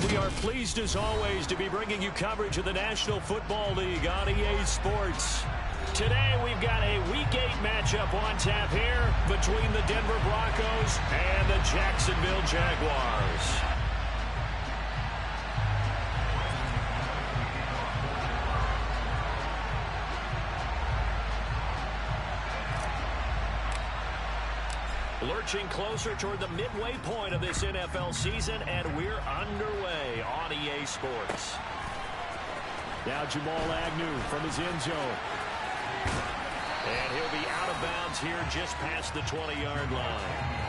We are pleased as always to be bringing you coverage of the National Football League on EA Sports. Today we've got a Week 8 matchup on tap here between the Denver Broncos and the Jacksonville Jaguars. Lurching closer toward the midway point of this NFL season, and we're underway on EA Sports. Now Jamal Agnew from his end zone. And he'll be out of bounds here just past the 20-yard line.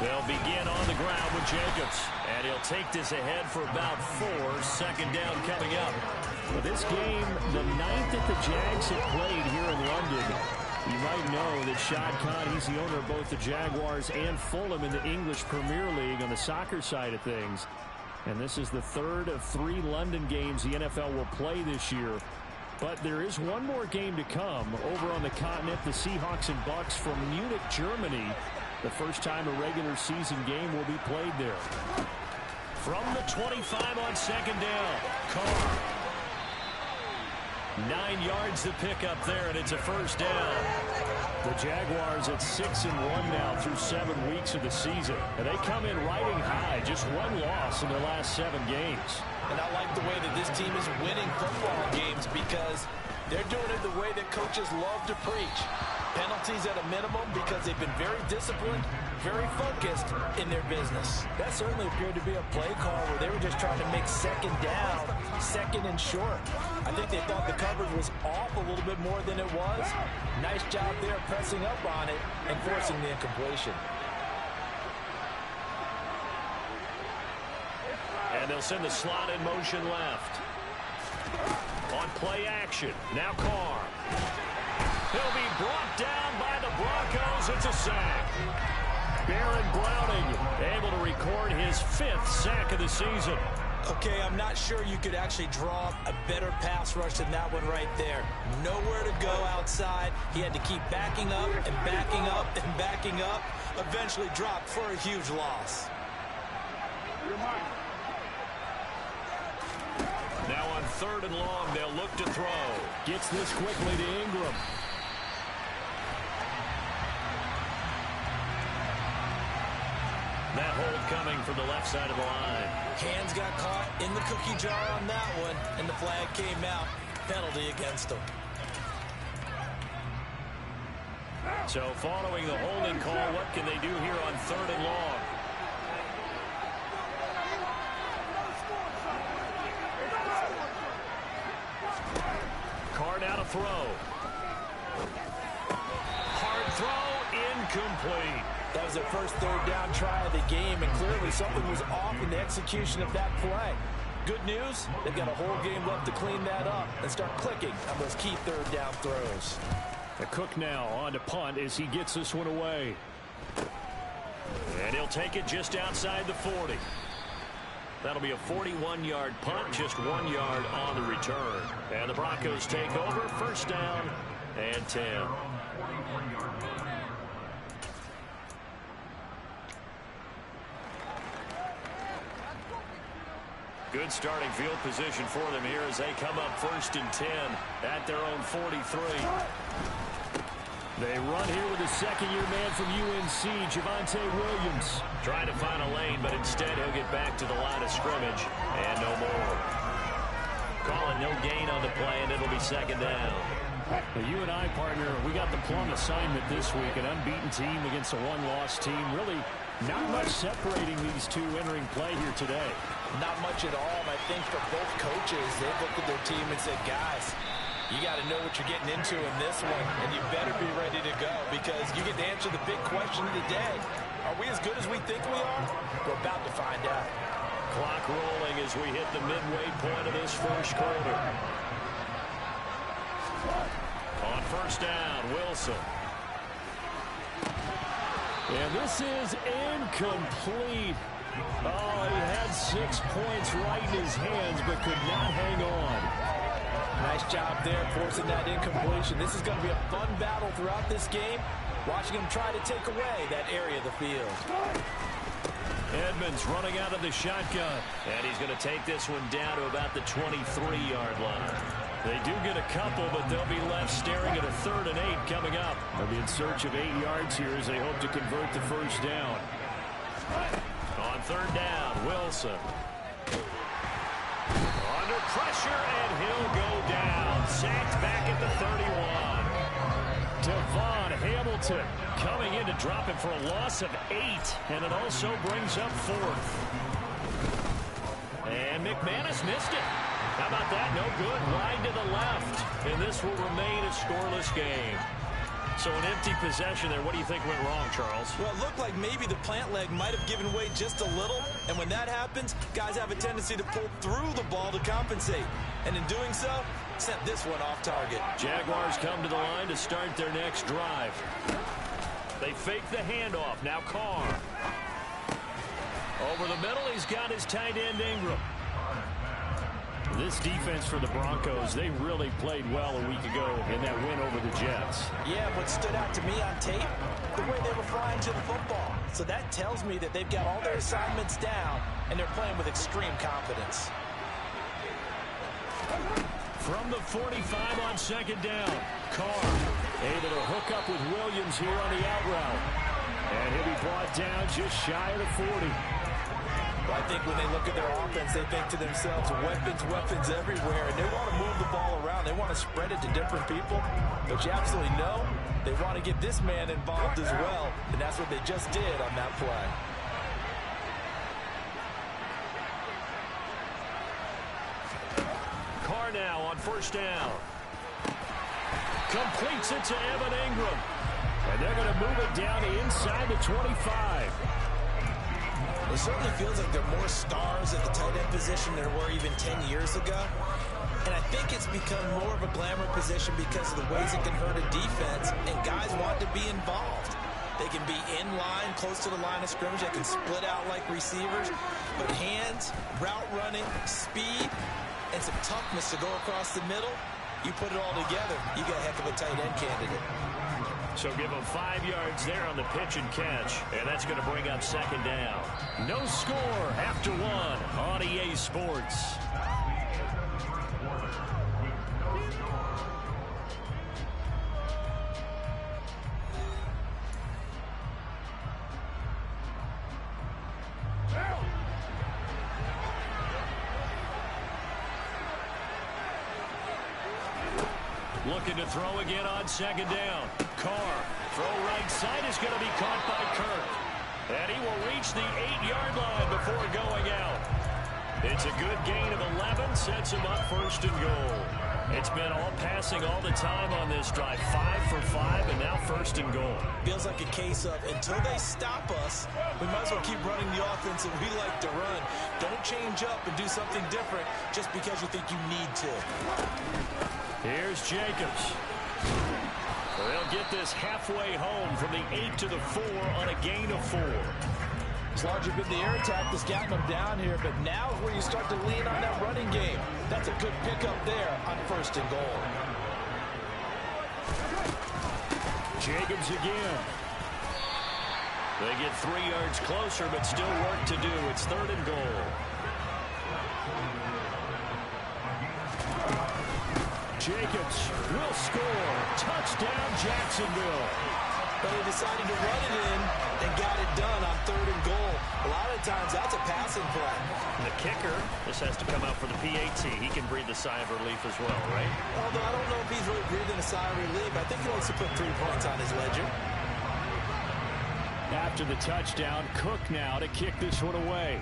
They'll begin on the ground with Jacobs. And he'll take this ahead for about 4. Second down coming up. Well, this game, the 9th that the Jags have played here in London. You might know that Shad Khan, he's the owner of both the Jaguars and Fulham in the English Premier League on the soccer side of things. And this is the 3rd of 3 London games the NFL will play this year. But there is one more game to come over on the continent. The Seahawks and Bucks from Munich, Germany. The first time a regular season game will be played there. From the 25 on second down, Carr. 9 yards to pick up there, and it's a first down. The Jaguars at 6-1 now through 7 weeks of the season. And they come in riding high, just 1 loss in their last 7 games. And I like the way that this team is winning football games because they're doing it the way that coaches love to preach. Penalties at a minimum because they've been very disciplined, very focused in their business. That certainly appeared to be a play call where they were just trying to make second down, second and short. I think they thought the coverage was off a little bit more than it was. Nice job there pressing up on it and forcing the incompletion. And they'll send the slot in motion left. On play action, now Carr. He'll be brought down by the Broncos. It's a sack. Baron Browning able to record his 5th sack of the season. Okay, I'm not sure you could actually draw a better pass rush than that one right there. Nowhere to go outside. He had to keep backing up and backing up and backing up. Eventually dropped for a huge loss. Now on 3rd and long, they'll look to throw. Gets this quickly to Ingram. That hold coming from the left side of the line. Hands got caught in the cookie jar on that one, and the flag came out. Penalty against him. So following the holding call, what can they do here on 3rd and long? Carr now to throw. Hard throw, incomplete. That was their first 3rd down try of the game, and clearly something was off in the execution of that play. Good news, they've got a whole game left to clean that up and start clicking on those key 3rd down throws. The Cook now on to punt as he gets this one away. And he'll take it just outside the 40. That'll be a 41-yard punt, just 1 yard on the return. And the Broncos take over, first down and 10. Good starting field position for them here as they come up 1st and 10 at their own 43. They run here with a second-year man from UNC, Javonte Williams. Trying to find a lane, but instead he'll get back to the line of scrimmage, and no more. Calling no gain on the play, and it'll be second down. Well, you and I, partner, we got the plum assignment this week, an unbeaten team against a one-loss team. Really not much separating these two entering play here today. Not much at all. I think for both coaches, they looked at their team and said, guys, you got to know what you're getting into in this one, and you better be ready to go because you get to answer the big question of the day. Are we as good as we think we are? We're about to find out. Clock rolling as we hit the midway point of this first quarter. On first down, Wilson. And this is incomplete. Oh, he had 6 points right in his hands, but could not hang on. Nice job there, forcing that incompletion. This is going to be a fun battle throughout this game. Watching him try to take away that area of the field. Edmonds running out of the shotgun. And he's going to take this one down to about the 23-yard line. They do get a couple, but they'll be left staring at a 3rd and 8 coming up. They'll be in search of 8 yards here as they hope to convert the first down. On 3rd down, Wilson. Under pressure, and he'll go down. Sacked back at the 31. Devon Hamilton coming in to drop it for a loss of 8. And it also brings up 4th. And McManus missed it. How about that? No good. Wide to the left. And this will remain a scoreless game. So an empty possession there. What do you think went wrong, Charles? Well, it looked like maybe the plant leg might have given way just a little. And when that happens, guys have a tendency to pull through the ball to compensate. And in doing so, sent this one off target. Jaguars come to the line to start their next drive. They fake the handoff. Now Carr. Over the middle, he's got his tight end Ingram. This defense for the Broncos, they really played well a week ago in that win over the Jets. Yeah, what stood out to me on tape, the way they were flying to the football. So that tells me that they've got all their assignments down, and they're playing with extreme confidence. From the 45 on 2nd down, Carr able to hook up with Williams here on the out route. And he'll be brought down just shy of the 40. I think when they look at their offense, they think to themselves, weapons everywhere, and they want to move the ball around. They want to spread it to different people, but you absolutely know they want to get this man involved as well, and that's what they just did on that play. Carr now on 1st down. Completes it to Evan Ingram, and they're going to move it down to inside the 25. It certainly feels like there are more stars at the tight end position than there were even 10 years ago. And I think it's become more of a glamour position because of the ways it can hurt a defense, and guys want to be involved. They can be in line, close to the line of scrimmage. They can split out like receivers. But hands, route running, speed, and some toughness to go across the middle, you put it all together, you got a heck of a tight end candidate. So give them 5 yards there on the pitch and catch, and that's going to bring up 2nd down. No score after 1 on EA Sports. Looking to throw again on 2nd down. Carr, throw right side is going to be caught by Kirk. And he will reach the 8-yard line before going out. It's a good gain of 11, sets him up 1st and goal. It's been all passing all the time on this drive. 5 for 5, and now 1st and goal. Feels like a case of, until they stop us, we might as well keep running the offense that we like to run. Don't change up and do something different just because you think you need to. Here's Jacobs. They'll get this halfway home from the 8 to the 4 on a gain of 4. It's largely been the air attack that's gotten them down here, but now is where you start to lean on that running game. That's a good pickup there on 1st and goal. Jacobs again. They get 3 yards closer, but still work to do. It's 3rd and goal. Jacobs will score. Touchdown, Jacksonville. But they decided to run it in and got it done on 3rd and goal. A lot of times that's a passing play. And the kicker, this has to come out for the PAT. He can breathe a sigh of relief as well, right? Although I don't know if he's really breathing a sigh of relief. I think he wants to put 3 points on his ledger. After the touchdown, Cook now to kick this one away.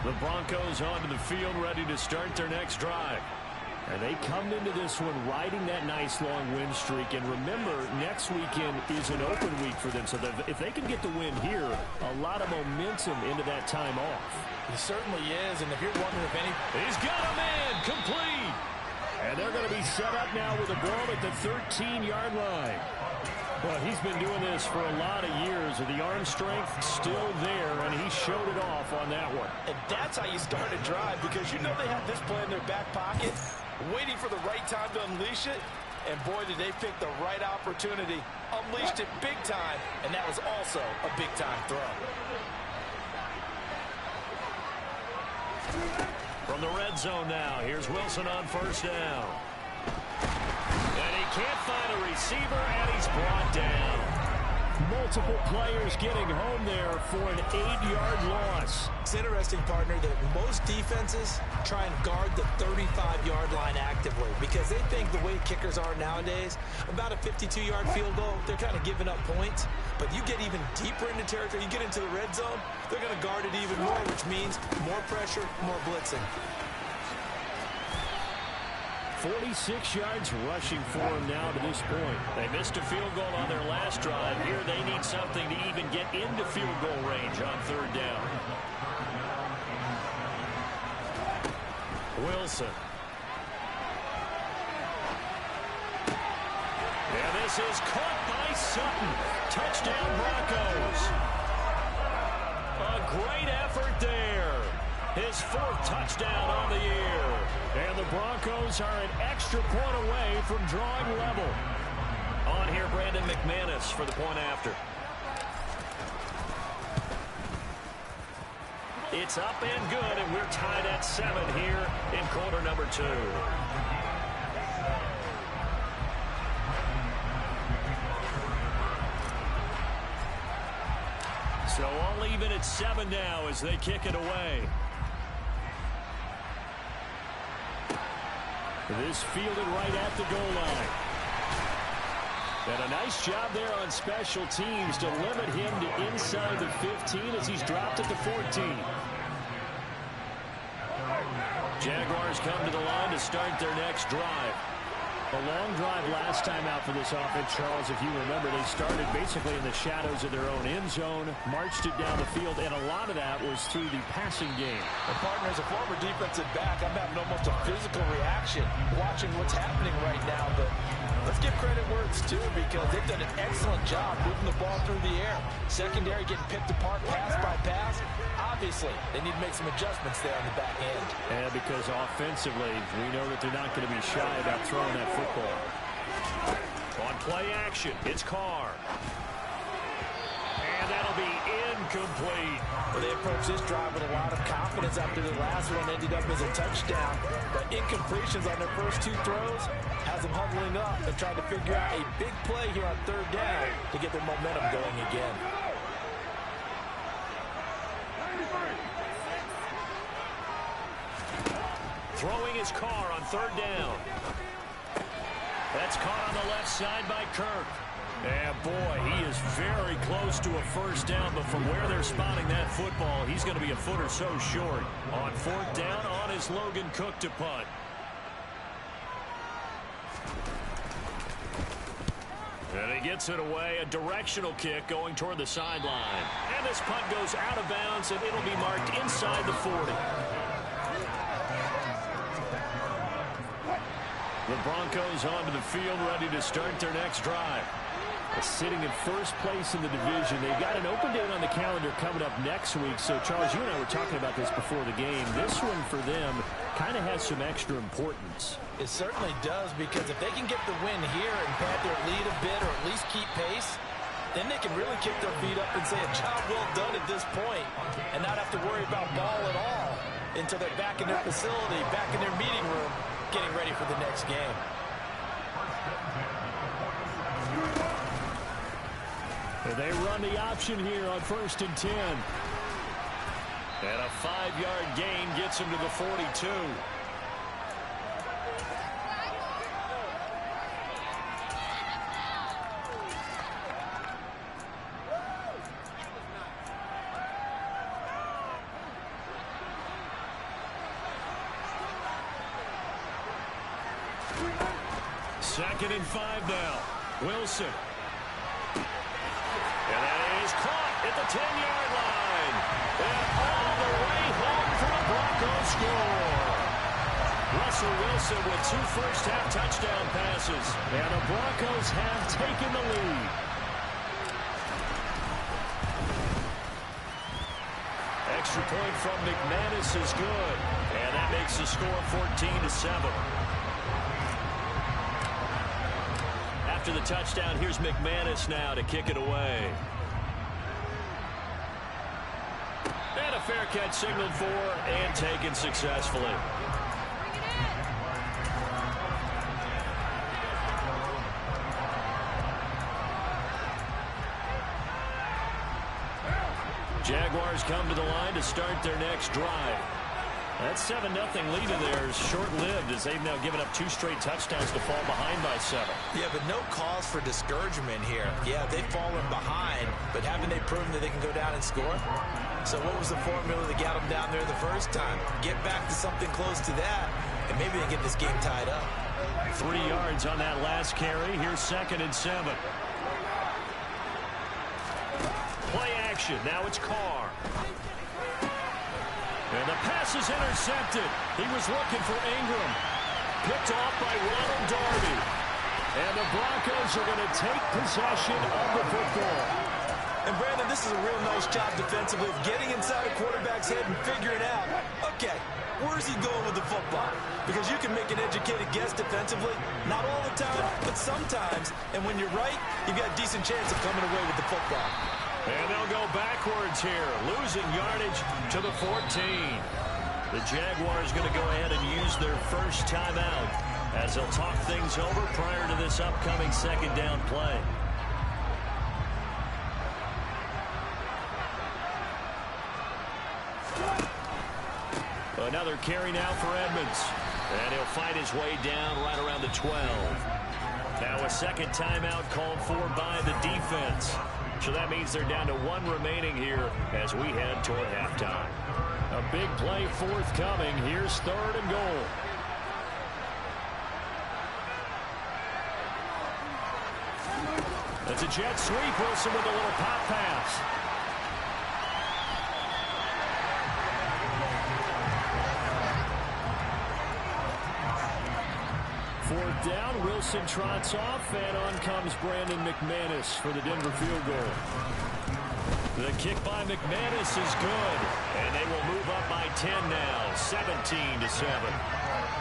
The Broncos onto the field, ready to start their next drive. And they come into this one riding that nice long win streak. And remember, next weekend is an open week for them. So if they can get the win here, a lot of momentum into that time off. He certainly is. And if you're wondering if any... He's got a man complete. And they're going to be set up now with a ball at the 13-yard line. Well, he's been doing this for a lot of years, and the arm strength still there, and he showed it off on that one. And that's how you start a drive, because you know they have this play in their back pocket, waiting for the right time to unleash it. And boy, did they pick the right opportunity. Unleashed it big time, and that was also a big-time throw. From the red zone now, here's Wilson on first down. And he can't find a receiver, and he's brought down. Multiple players getting home there for an 8-yard loss. It's interesting, partner, that most defenses try and guard the 35-yard line actively because they think the way kickers are nowadays, about a 52-yard field goal, they're kind of giving up points. But you get even deeper into territory, you get into the red zone, they're going to guard it even more, which means more pressure, more blitzing. 46 yards rushing for him now to this point. They missed a field goal on their last drive. Here they need something to even get into field goal range on third down. Wilson. And this is caught by Sutton. Touchdown Broncos. A great effort there. His 4th touchdown on the year. And the Broncos are an extra point away from drawing level. On here, Brandon McManus for the point after. It's up and good, and we're tied at 7 here in quarter number 2. So all even at 7 now as they kick it away. This fielded right at the goal line. And a nice job there on special teams to limit him to inside the 15 as he's dropped at the 14. Jaguars come to the line to start their next drive. A long drive last time out for this offense, Charles. If you remember, they started basically in the shadows of their own end zone, marched it down the field, and a lot of that was through the passing game. And partner, as a former defensive back, I'm having almost a physical reaction watching what's happening right now. But let's give credit where it's due because they've done an excellent job moving the ball through the air. Secondary getting picked apart pass by pass. Obviously, they need to make some adjustments there on the back end. And because offensively, we know that they're not going to be shy about throwing that football. On play action, it's Carr. And that'll be incomplete. Well, they approached this drive with a lot of confidence after the last one ended up as a touchdown. But incompletions on their first 2 throws has them huddling up and trying to figure out a big play here on third down to get their momentum going again. Throwing his Carr on third down. That's caught on the left side by Kirk. And boy, he is very close to a first down, but from where they're spotting that football, he's going to be a foot or so short. On fourth down, on his Logan Cook to punt. And he gets it away, a directional kick going toward the sideline. And this punt goes out of bounds, and it'll be marked inside the 40. The Broncos onto the field, ready to start their next drive. Sitting in first place in the division. They've got an open date on the calendar coming up next week. So, Charles, you and I were talking about this before the game. This one for them kind of has some extra importance. It certainly does, because if they can get the win here and pad their lead a bit or at least keep pace, then they can really kick their feet up and say a job well done at this point and not have to worry about ball at all until they're back in their facility, back in their meeting room, getting ready for the next game. They run the option here on 1st and 10. And a 5-yard gain gets him to the 42. 2nd and 5 now. Wilson. And that is caught at the 10-yard line. And all the way home for a Broncos score. Russell Wilson with 2 first-half touchdown passes. And the Broncos have taken the lead. Extra point from McManus is good. And that makes the score 14-7. After the touchdown, here's McManus now to kick it away. And a fair catch signaled for and taken successfully. Jaguars come to the line to start their next drive. That 7-0 lead of theirs short-lived as they've now given up 2 straight touchdowns to fall behind by 7. Yeah, but no cause for discouragement here. Yeah, they've fallen behind, but haven't they proven that they can go down and score? So what was the formula that got them down there the first time? Get back to something close to that, and maybe they get this game tied up. 3 yards on that last carry. Here's 2nd and 7. Play action. Now it's Carr. And the pass is intercepted. He was looking for Ingram. Picked off by Ronald Darby. And the Broncos are going to take possession of the football. And Brandon, this is a real nice job defensively of getting inside a quarterback's head and figuring out, okay, where's he going with the football? Because you can make an educated guess defensively. Not all the time, but sometimes. And when you're right, you've got a decent chance of coming away with the football. And they'll go backwards here, losing yardage to the 14. The Jaguars going to go ahead and use their first timeout as they'll talk things over prior to this upcoming 2nd down play. Another carry now for Edmonds. And he'll fight his way down right around the 12. Now a 2nd timeout called for by the defense. So that means they're down to 1 remaining here as we head toward halftime. A big play forthcoming. Here's 3rd and goal. That's a jet sweep. Wilson with a little pop pass. 4th down, Wilson trots off, and on comes Brandon McManus for the Denver field goal. The kick by McManus is good, and they will move up by 10 now, 17-7.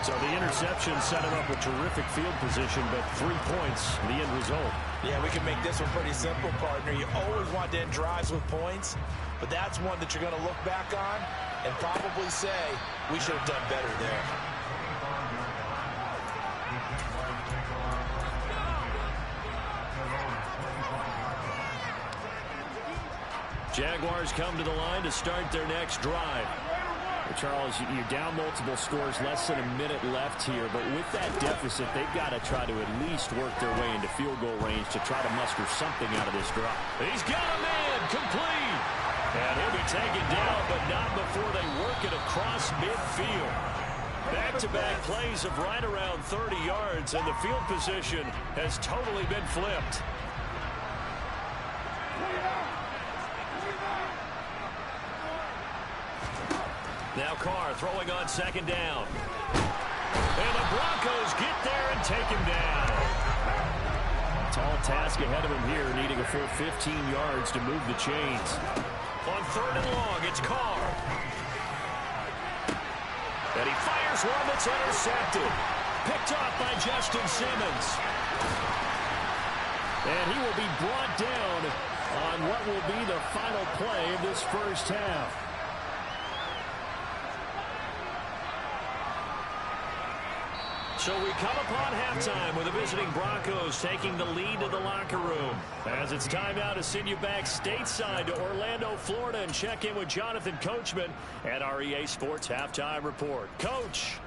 So the interception set him up with terrific field position, but 3 points, the end result. Yeah, we can make this one pretty simple, partner. You always want to end drives with points, but that's one that you're going to look back on and probably say, we should have done better there. Jaguars come to the line to start their next drive. Well, Charles, you're down multiple scores, less than a minute left here, but with that deficit, they've got to try to at least work their way into field goal range to try to muster something out of this drive. He's got a man, complete. And he'll be taken down, but not before they work it across midfield. Back-to-back plays of right around 30 yards, and the field position has totally been flipped. Now Carr throwing on 2nd down. And the Broncos get there and take him down. Tall task ahead of him here, needing a full 15 yards to move the chains. On 3rd and long, it's Carr. And he fires one that's intercepted. Picked off by Justin Simmons. And he will be brought down on what will be the final play of this first half. So we come upon halftime with the visiting Broncos taking the lead to the locker room. As it's time now to send you back stateside to Orlando, Florida, and check in with Jonathan Coachman at our EA Sports Halftime Report. Coach.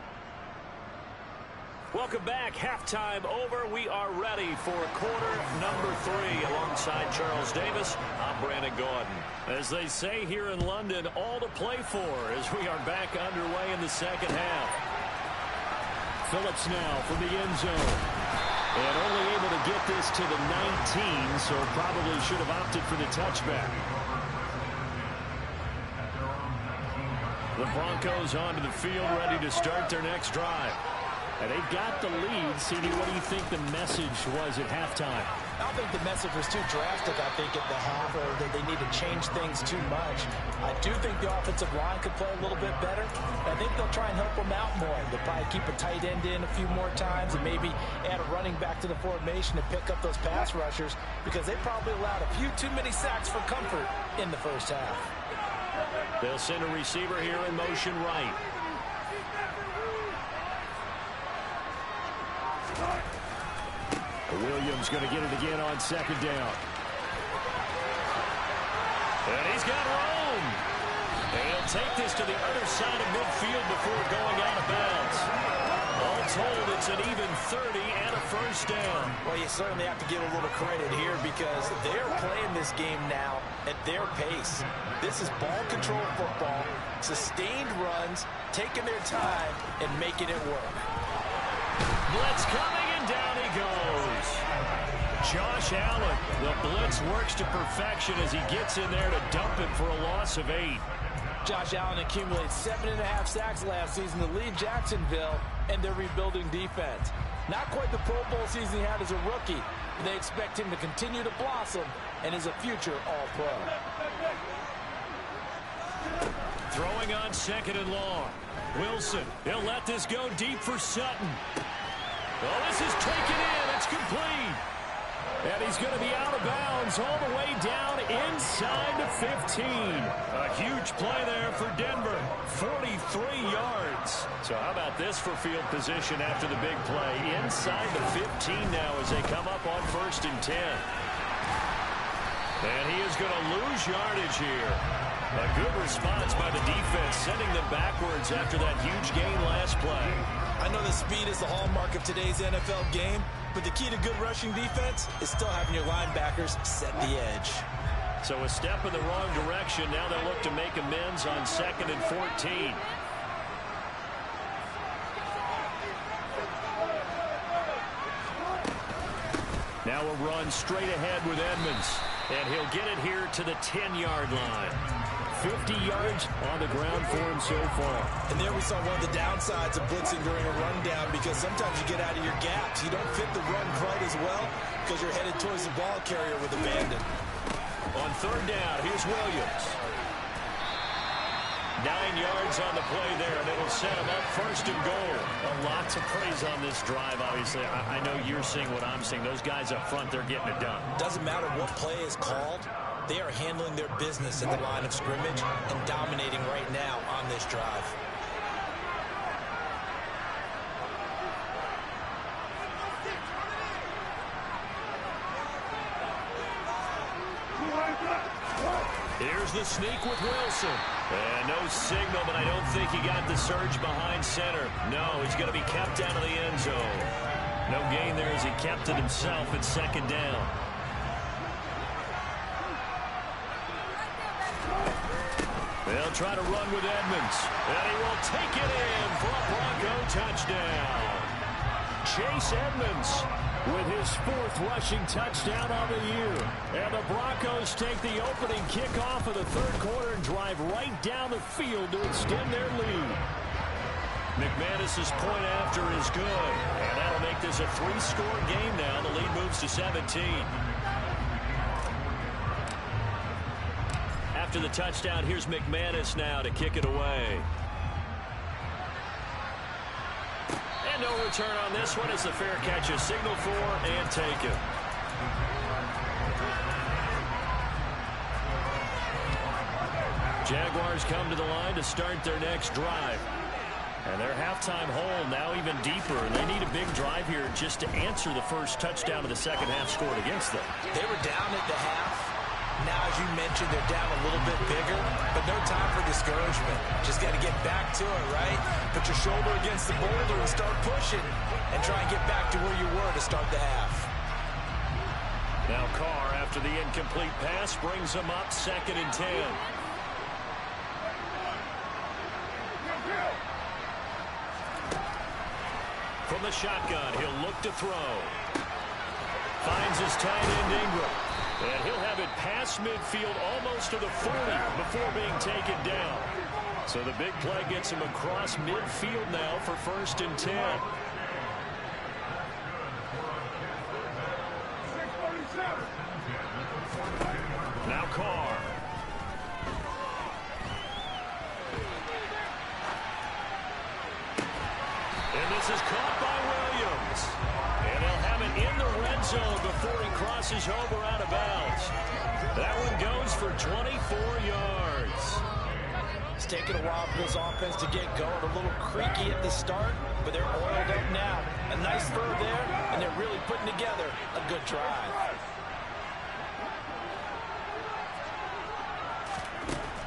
Welcome back. Halftime over. We are ready for quarter number 3 alongside Charles Davis. I'm Brandon Gordon. As they say here in London, all to play for as we are back underway in the second half. Phillips now from the end zone. And only able to get this to the 19, so probably should have opted for the touchback. The Broncos onto the field, ready to start their next drive. And they've got the lead. CD, what do you think the message was at halftime? I don't think the message was too drastic, I think, at the half, or that they need to change things too much. I do think the offensive line could play a little bit better. I think they'll try and help them out more. They'll probably keep a tight end in a few more times and maybe add a running back to the formation to pick up those pass rushers, because they probably allowed a few too many sacks for comfort in the first half. They'll send a receiver here in motion right. Williams going to get it again on second down. And he's got room. And he'll take this to the other side of midfield before going out of bounds. All told, it's an even 30 and a first down. Well, you certainly have to give a little credit here, because they're playing this game now at their pace. This is ball control football, sustained runs, taking their time, and making it work. Blitz coming, and down he goes. Josh Allen, the blitz works to perfection as he gets in there to dump it for a loss of 8. Josh Allen accumulated 7.5 sacks last season to lead Jacksonville and their rebuilding defense. Not quite the Pro Bowl season he had as a rookie, but they expect him to continue to blossom and is a future All-Pro. Throwing on second and long. Wilson, he'll let this go deep for Sutton. Oh, this is taken in. It's complete. And he's going to be out of bounds all the way down inside the 15. A huge play there for Denver. 43 yards. So how about this for field position after the big play? Inside the 15 now as they come up on 1st and 10. And he is going to lose yardage here. A good response by the defense, sending them backwards after that huge gain last play. I know the speed is the hallmark of today's NFL game, but the key to good rushing defense is still having your linebackers set the edge. So a step in the wrong direction. Now they'll look to make amends on 2nd and 14. Now a run straight ahead with Edmonds. And he'll get it here to the 10-yard line. 50 yards on the ground for him so far. And there we saw one of the downsides of blitzing during a rundown, because sometimes you get out of your gaps. You don't fit the run quite as well because you're headed towards the ball carrier with abandon. On 3rd down, here's Williams. 9 yards on the play there, and it'll set him up 1st and goal. Lots of praise on this drive, obviously. I know you're seeing what I'm seeing. Those guys up front, they're getting it done. Doesn't matter what play is called. They are handling their business in the line of scrimmage and dominating right now on this drive. Here's the sneak with Wilson. And no signal, but I don't think he got the surge behind center. No, he's going to be kept out of the end zone. No gain there as he kept it himself at 2nd down. They'll try to run with Edmonds. And he will take it in for a Bronco touchdown. Chase Edmonds with his 4th rushing touchdown on the year. And the Broncos take the opening kickoff of the 3rd quarter and drive right down the field to extend their lead. McManus's point after is good. And that'll make this a 3-score game now. The lead moves to 17. After the touchdown, here's McManus now to kick it away. And no return on this one as the fair catch is signaled for and taken. Jaguars come to the line to start their next drive. And their halftime hole now even deeper. And they need a big drive here just to answer the first touchdown of the second half scored against them. They were down at the half. Now, as you mentioned, they're down a little bit bigger, but no time for discouragement. Just got to get back to it, right? Put your shoulder against the boulder and start pushing, and try and get back to where you were to start the half. Now Carr, after the incomplete pass, brings them up 2nd and 10. From the shotgun, he'll look to throw. Finds his tight end Ingram. And he'll have it past midfield almost to the 40 before being taken down. So the big play gets him across midfield now for 1st and 10. Now Carr. And this is caught by Williams. And they'll have it in the red zone before he crosses over out of bounds. That one goes for 24 yards. It's taken a while for this offense to get going. A little creaky at the start, but they're oiled up now. A nice throw there, and they're really putting together a good drive.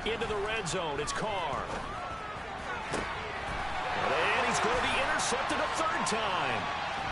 Into the red zone, it's Carr. And he's going to be intercepted a 3rd time.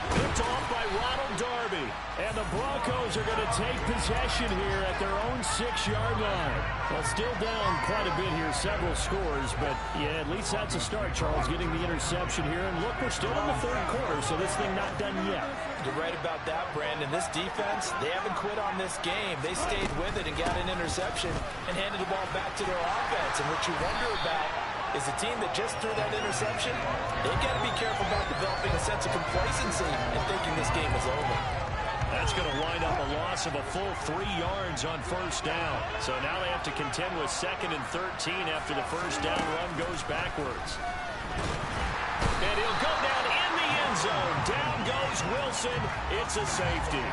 Picked off by Ronald Darby. And the Broncos are going to take possession here at their own 6-yard line. Well, still down quite a bit here, several scores. But, yeah, at least that's a start, Charles, getting the interception here. And look, we're still in the 3rd quarter, so this thing not done yet. You're right about that, Brandon. This defense, they haven't quit on this game. They stayed with it and got an interception and handed the ball back to their offense. And what you wonder about is the team that just threw that interception, they've got to be careful about developing a sense of complacency and thinking this game is over. That's going to wind up a loss of a full 3 yards on 1st down. So now they have to contend with 2nd and 13 after the 1st down run goes backwards. And he'll go down in the end zone. Down goes Wilson. It's a safety.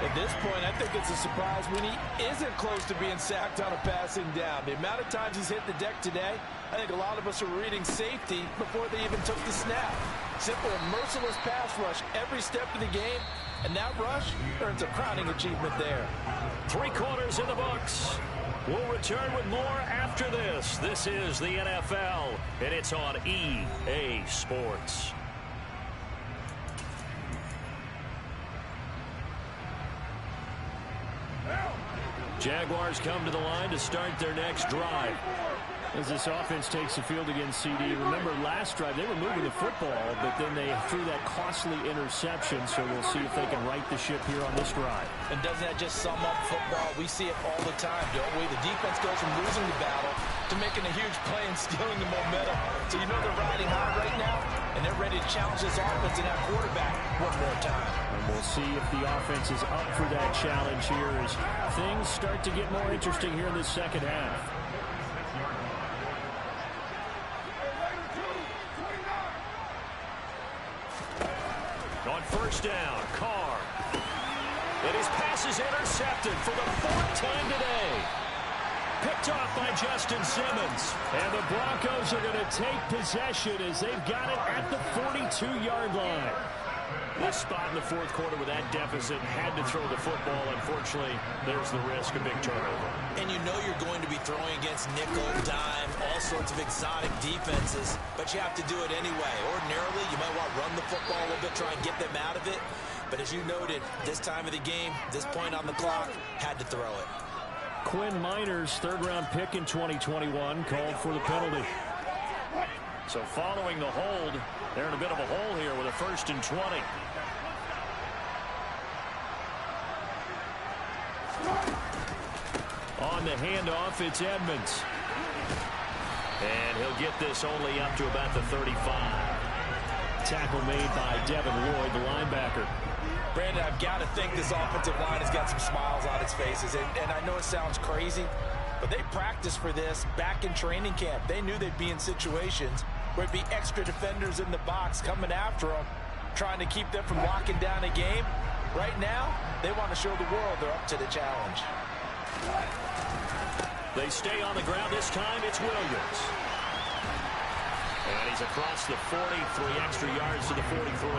At this point, I think it's a surprise when he isn't close to being sacked on a passing down. The amount of times he's hit the deck today, I think a lot of us are reading safety before they even took the snap. Simple and merciless pass rush every step of the game, and that rush earns a crowning achievement there. 3 quarters in the books. We'll return with more after this. This is the NFL, and it's on EA Sports. Jaguars come to the line to start their next drive. As this offense takes the field against CD. Remember, last drive, they were moving the football, but then they threw that costly interception, so we'll see if they can right the ship here on this drive. And doesn't that just sum up football? We see it all the time, don't we? The defense goes from losing the battle to making a huge play and stealing the momentum. So you know they're riding high right now, and they're ready to challenge this offense and that quarterback one more time. And we'll see if the offense is up for that challenge here as things start to get more interesting here in this 2nd half. On 1st down, Carr. And his pass is intercepted for the 4th time today. Picked off by Justin Simmons. And the Broncos are going to take possession as they've got it at the 42-yard line. This spot in the 4th quarter with that deficit, had to throw the football. Unfortunately, there's the risk of big turnover. And you know you're going to be throwing against nickel, dime, all sorts of exotic defenses, but you have to do it anyway. Ordinarily, you might want to run the football a little bit, try and get them out of it. But as you noted, this time of the game, this point on the clock, had to throw it. Quinn Miners, 3rd-round pick in 2021, called for the penalty. So following the hold, they're in a bit of a hole here with a 1st and 20. On the handoff, it's Edmonds. And he'll get this only up to about the 35. Tackle made by Devin Lloyd, the linebacker. Brandon, I've got to think this offensive line has got some smiles on its faces. And I know it sounds crazy, but they practiced for this back in training camp. They knew they'd be in situations where it'd be extra defenders in the box coming after them, trying to keep them from locking down a game. Right now, they want to show the world they're up to the challenge. They stay on the ground this time. It's Williams. And he's across the 40, 3 extra yards to the 43.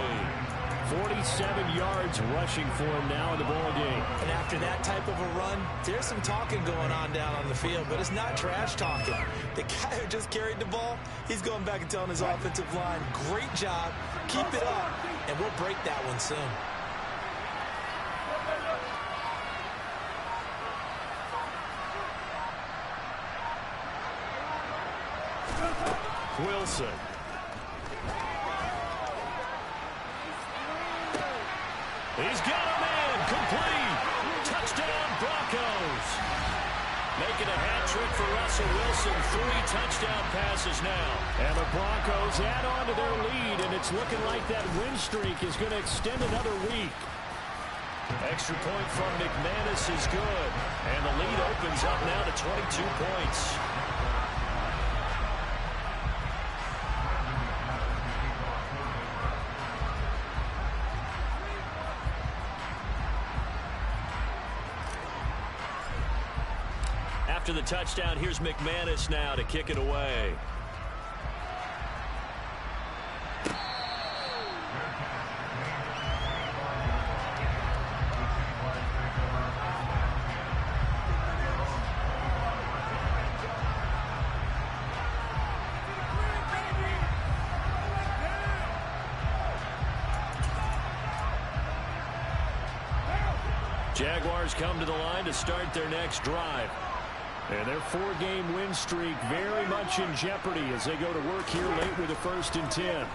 47 yards rushing for him now in the ball game. And after that type of a run, there's some talking going on down on the field, but it's not trash talking. The guy who just carried the ball, he's going back and telling his offensive line, great job, keep it up, and we'll break that one soon. Wilson. He's got a man complete. Touchdown, Broncos. Making a hat trick for Russell Wilson. 3 touchdown passes now. And the Broncos add on to their lead, and it's looking like that win streak is going to extend another week. Extra point from McManus is good. And the lead opens up now to 22 points. After the touchdown, here's McManus now to kick it away. Jaguars come to the line to start their next drive. And their 4-game win streak very much in jeopardy as they go to work here late with a 1st and 10.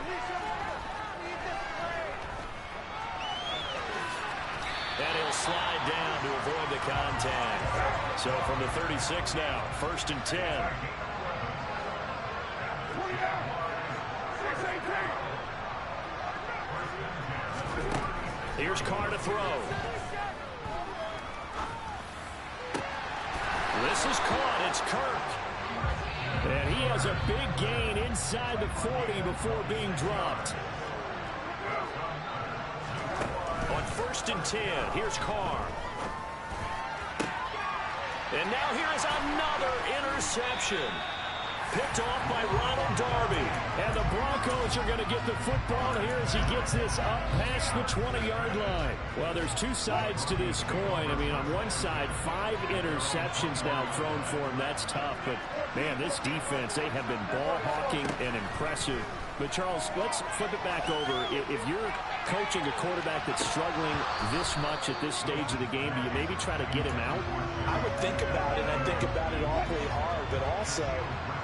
And he'll slide down to avoid the contact. So from the 36 now, 1st and 10. Here's Carr to throw. This is caught. It's Kirk. And he has a big gain inside the 40 before being dropped. On 1st and 10, here's Carr. And now here is another interception. Picked off by Ronald Darby. And the Broncos are going to get the football here as he gets this up past the 20-yard line. Well, there's 2 sides to this coin. I mean, on one side, 5 interceptions now thrown for him. That's tough. But, man, this defense, they have been ball-hawking and impressive. But, Charles, let's flip it back over. If you're coaching a quarterback that's struggling this much at this stage of the game, do you maybe try to get him out? I would think about it. I think about it awfully hard. But also,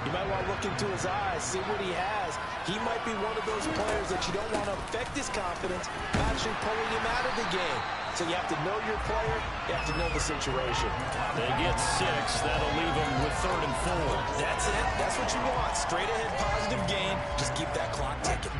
you might want to look into his eyes, see what he has. He might be one of those players that you don't want to affect his confidence, actually pulling him out of the game. So you have to know your player. You have to know the situation. They get 6. That'll leave them with 3rd and 4. That's it. That's what you want. Straight ahead positive gain. Just keep that clock ticking.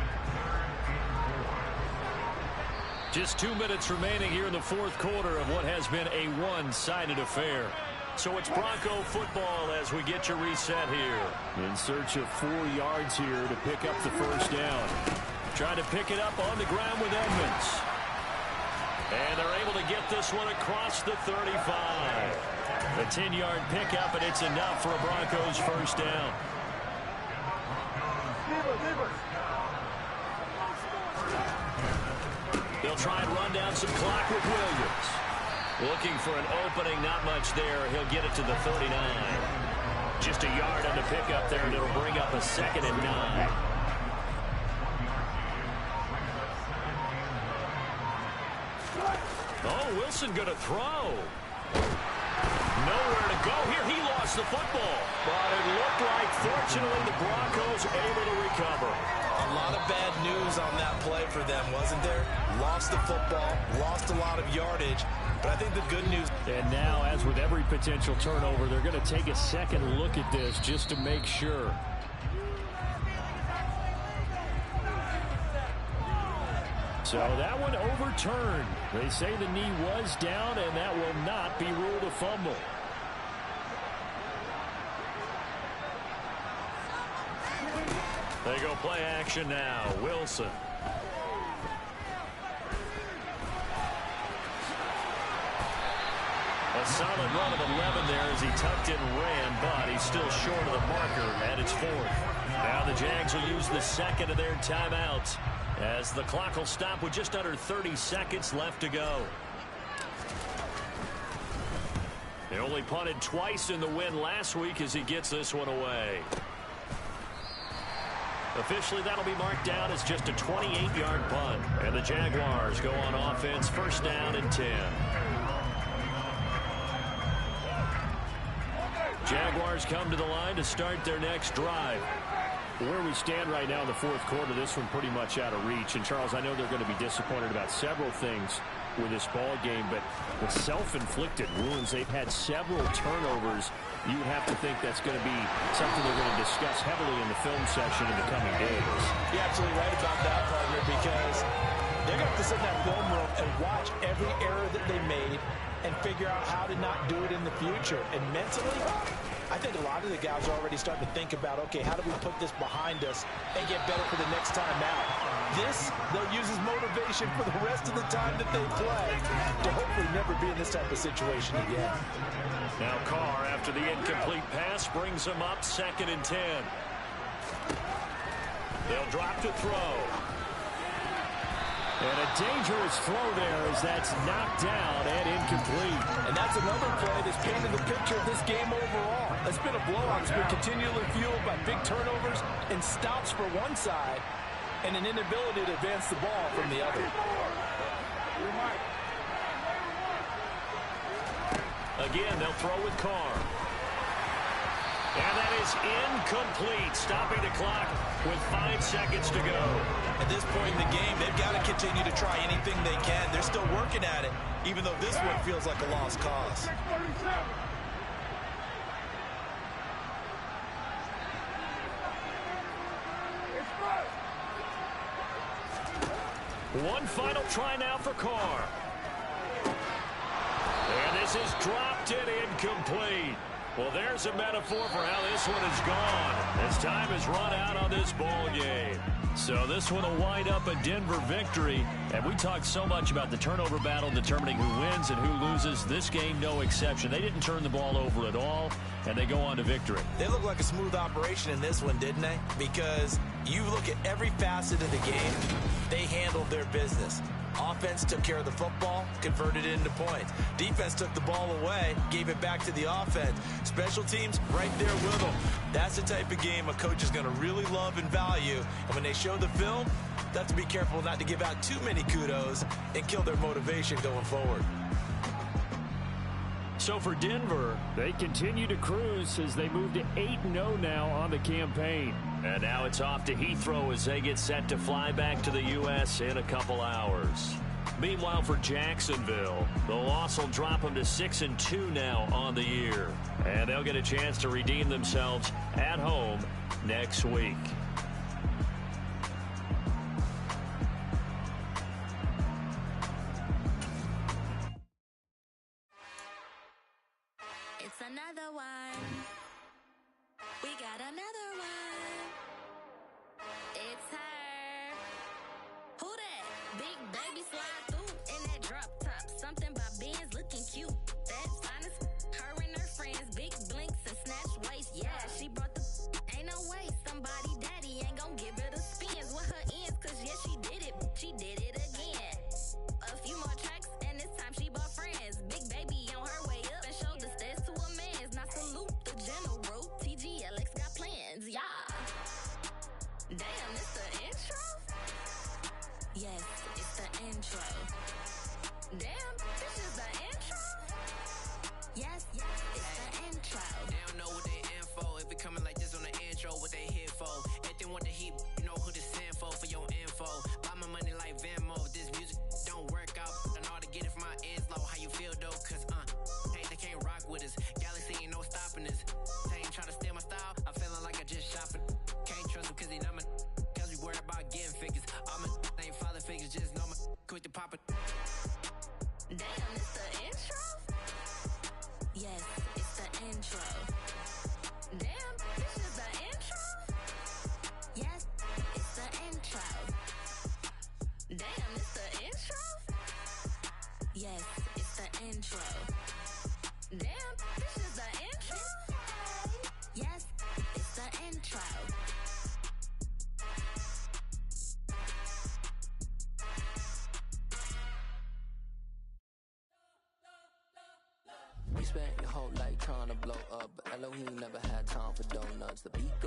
Just 2 minutes remaining here in the 4th quarter of what has been a one-sided affair. So it's Bronco football as we get your reset here. In search of 4 yards here to pick up the 1st down. Trying to pick it up on the ground with Edmonds. And they're able to get this one across the 35. A 10-yard pickup, and it's enough for a Broncos 1st down. They'll try and run down some clock with Williams. Looking for an opening, not much there. He'll get it to the 39. Just a yard on the pickup there, and it'll bring up a 2nd and 9. Oh, Wilson going to throw. Nowhere to go here. He lost the football. But it looked like, fortunately, the Broncos able to recover. A lot of bad news on that play for them, wasn't there? Lost the football, lost a lot of yardage. But I think the good news... And now, as with every potential turnover, they're going to take a second look at this just to make sure. So that one overturned. They say the knee was down, and that will not be ruled a fumble. They go play action now. Wilson. A solid run of 11 there as he tucked it and ran, but he's still short of the marker, and it's 4th. Now the Jags will use the 2nd of their timeouts as the clock will stop with just under 30 seconds left to go. They only punted twice in the win last week as he gets this one away. Officially, that'll be marked down as just a 28-yard punt. And the Jaguars go on offense, 1st down and 10. Jaguars come to the line to start their next drive. Where we stand right now in the 4th quarter, this one pretty much out of reach. And, Charles, I know they're going to be disappointed about several things. with this ball game, but the self-inflicted wounds, they've had several turnovers. You would have to think that's going to be something they're going to discuss heavily in the film session in the coming days. You're absolutely right about that, partner, because they're going to have to sit in that film room and watch every error that they made and figure out how to not do it in the future. And mentally, I think a lot of the guys are already starting to think about, okay, how do we put this behind us and get better for the next time out? This, they'll use as motivation for the rest of the time that they play to hopefully never be in this type of situation again. Now Carr, after the incomplete pass, brings him up 2nd and 10. They'll drop to throw. And a dangerous throw there as that's knocked down and incomplete. And that's another play that's painted the picture of this game overall. It's been a blowout. It's been continually fueled by big turnovers and stops for one side and an inability to advance the ball from the other. Again, they'll throw with Carr. And that is incomplete, stopping the clock with 5 seconds to go. At this point in the game, they've got to continue to try anything they can. They're still working at it, even though this one feels like a lost cause. One final try now for Carr. And this is dropped and incomplete. Well, there's a metaphor for how this one is gone. As time has run out on this ball game. So this one will wind up a Denver victory. And we talked so much about the turnover battle determining who wins and who loses. This game, no exception. They didn't turn the ball over at all, and they go on to victory. They look like a smooth operation in this one, didn't they? Because you look at every facet of the game, they handled their business. Offense took care of the football, converted it into points. Defense took the ball away, gave it back to the offense. Special teams right there with them. That's the type of game a coach is going to really love and value. And when they show the film, they have to be careful not to give out too many kudos and kill their motivation going forward. So for Denver, they continue to cruise as they move to 8-0 now on the campaign. And now it's off to Heathrow as they get set to fly back to the U.S. in a couple hours. Meanwhile, for Jacksonville, the loss will drop them to 6-2 now on the year. And they'll get a chance to redeem themselves at home next week. It's another one. We got another one. It's her. Who that? Big baby slide through in that drop top. Something by Benz looking cute. That's honest. Her and her friends, big blinks and snatch waist. Yeah, she brought the. Ain't no way somebody daddy ain't gon' give her the spins with her ends. Cause yeah, she did it. She did it again. A few more tracks and this time she bought friends. Big baby on her way up and showed the stairs to a man's. Now salute the general. TGLX got plans, yeah. Damn, it's the intro? Yes, it's the intro. Damn, this is the intro? Yes, it's the intro. They don't know what they in for. If it coming like this on the intro, what they here for? If they want the heat, you know who to send for your info. Buy my money like Venmo. If this music don't work out, I know how to get it from my ends low. How you feel though? Cause hey, they can't rock with us. Galaxy ain't no stopping us. They ain't trying to steal my style. I'm feeling like I just shopping. Can't trust them cause they not my. Cause we worried about getting figures. All my ain't father figures, just know my quick to pop it. Damn, it's the intro? Yes, it's the intro. Damn, this is the intro? Yes, it's the intro. Damn, it's the intro? Yes, it's the intro. Damn, this is the intro? Yes, it's the intro. We spent your whole life trying to blow up, but Elohim never had time for donuts. The beat goes